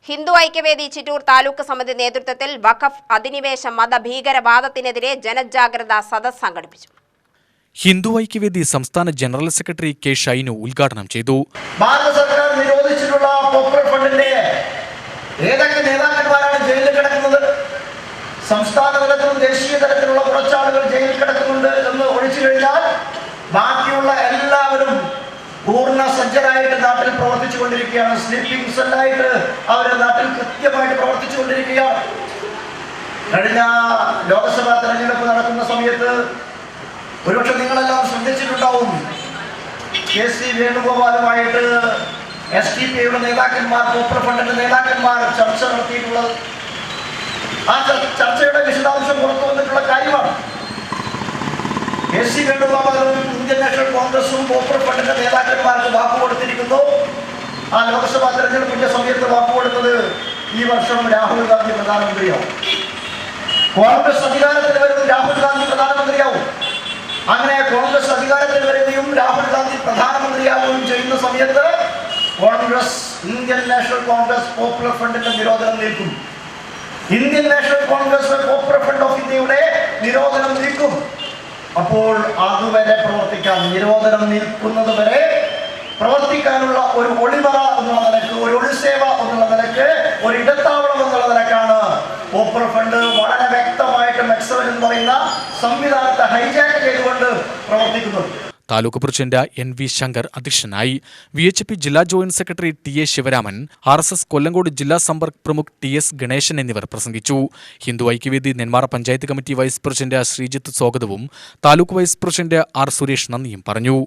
ഹിന്ദു ഐക്യവേദി ചിറ്റൂർ താലൂക്ക് സമിതി നേതൃത്വത്തിൽ വഖഫ് അധിനിവേശ മതഭീകരവാദത്തിനെതിരെ ജനജാഗ്രതാ സദസ്സ് സംഘടിപ്പിച്ചു. ഹിന്ദു ഐക്യവേദി സംസ്ഥാന ജനറൽ സെക്രട്ടറി കെ ഷൈനു ഉദ്ഘാടനം ചെയ്തു. ഭാരത സർക്കാർ നിരോധിച്ചിട്ടുള്ള പോപ്പുലർ ഫണ്ടിന്റെ ഏതൊക്കെ നേതാക്കന്മാരാണ് ജയിലിൽ കിടക്കുന്നത്? സംസ്ഥാന തലത്തിലും ദേശീയ തലത്തിലുള്ള കുറച്ചാളുകൾ ജയിലിൽ കിടക്കുന്നുണ്ട് എന്ന് ഒഴിച്ചു കഴിഞ്ഞാൽ ബാക്കിയുള്ള എല്ലാവരും പൂർണ്ണ സജ്ജരായിട്ട് നാട്ടിൽ പ്രവർത്തിച്ചു കൊണ്ടിരിക്കുകയാണ്. സ്ലീപ്പിംഗ് സെല്ലായിട്ട് അവർ നാട്ടിൽ കൃത്യമായിട്ട് പ്രവർത്തിച്ചു കൊണ്ടിരിക്കുകയാണ്. കഴിഞ്ഞ ലോക്സഭാ തെരഞ്ഞെടുപ്പ് നടക്കുന്ന സമയത്ത് ഒരുപക്ഷെ നിങ്ങളെല്ലാം ശ്രദ്ധിച്ചിട്ടുണ്ടാവും, KC വേണുഗോപാലുമായിട്ട് SDPയുടെ നേതാക്കന്മാർ, പോപ്പുലർ ഫണ്ടിന്റെ നേതാക്കന്മാർ ചർച്ച നടത്തിയിട്ടുള്ളത്. ആ ചർച്ചയുടെ വിശദാംശം പുറത്തു വന്നിട്ടുള്ള കാര്യമാണ്. KC വേണുഗോപാലും ഇന്ത്യൻ നാഷണൽ കോൺഗ്രസും പോപ്പുലർ ഫണ്ടിന്റെ നേതാക്കന്മാർക്ക് വാക്ക് കൊടുത്തിരിക്കുന്നു. ആ ലോക്സഭാ തെരഞ്ഞെടുപ്പിന്റെ സമയത്ത് വാക്ക് കൊടുത്തത് ഈ വർഷം രാഹുൽ ഗാന്ധി പ്രധാനമന്ത്രിയാവും, കോൺഗ്രസ് അധികാരത്തിൽ വരുന്ന രാഹുൽ ഗാന്ധി പ്രധാനമന്ത്രിയാവും. അങ്ങനെ കോൺഗ്രസ് അധികാരത്തിൽ വരികയും രാഹുൽ ഗാന്ധി പ്രധാനമന്ത്രിയാവുകയും ചെയ്യുന്ന സമയത്ത് Congress, Indian national Congress popular ഫണ്ടിന്റെ നിരോധനം നീക്കും. Indian national Congress popular fund of ഇന്ത്യയുടെ നിരോധനം നീക്കും. അപ്പോൾ അതുവരെ പ്രവർത്തിക്കാൻ, നിരോധനം നീക്കുന്നത് വരെ പ്രവർത്തിക്കാനുള്ള ഒരു ഒളിമറ എന്നുള്ള നിലക്ക്, ഒരു ഒളിസേവ എന്നുള്ള നിലക്ക്, ഒരു ഇടത്താവളം എന്നുള്ള നിലക്കാണ് പോപ്പുലർ ഫണ്ട് വളരെ വ്യക്തമായിട്ട് മെക്സവൻ എന്ന് പറയുന്ന സംവിധാനത്തെ ഹൈജാക്ക് ചെയ്തുകൊണ്ട് പ്രവർത്തിക്കുന്നത്. താലൂക്ക് പ്രസിഡന്റ് NV ശങ്കർ അധ്യക്ഷനായി. VHP ജില്ലാ joint secretary TA Sivaraman, RSS Kollengode ജില്ലാ സമ്പർക്ക് പ്രമുഖ് TS ഗണേശൻ എന്നിവർ പ്രസംഗിച്ചു. Hindu Aikyavedi Nenmara panchayat committee vice president Sreejith സ്വാഗതവും taluk vice president R Suresh നന്ദിയും പറഞ്ഞു.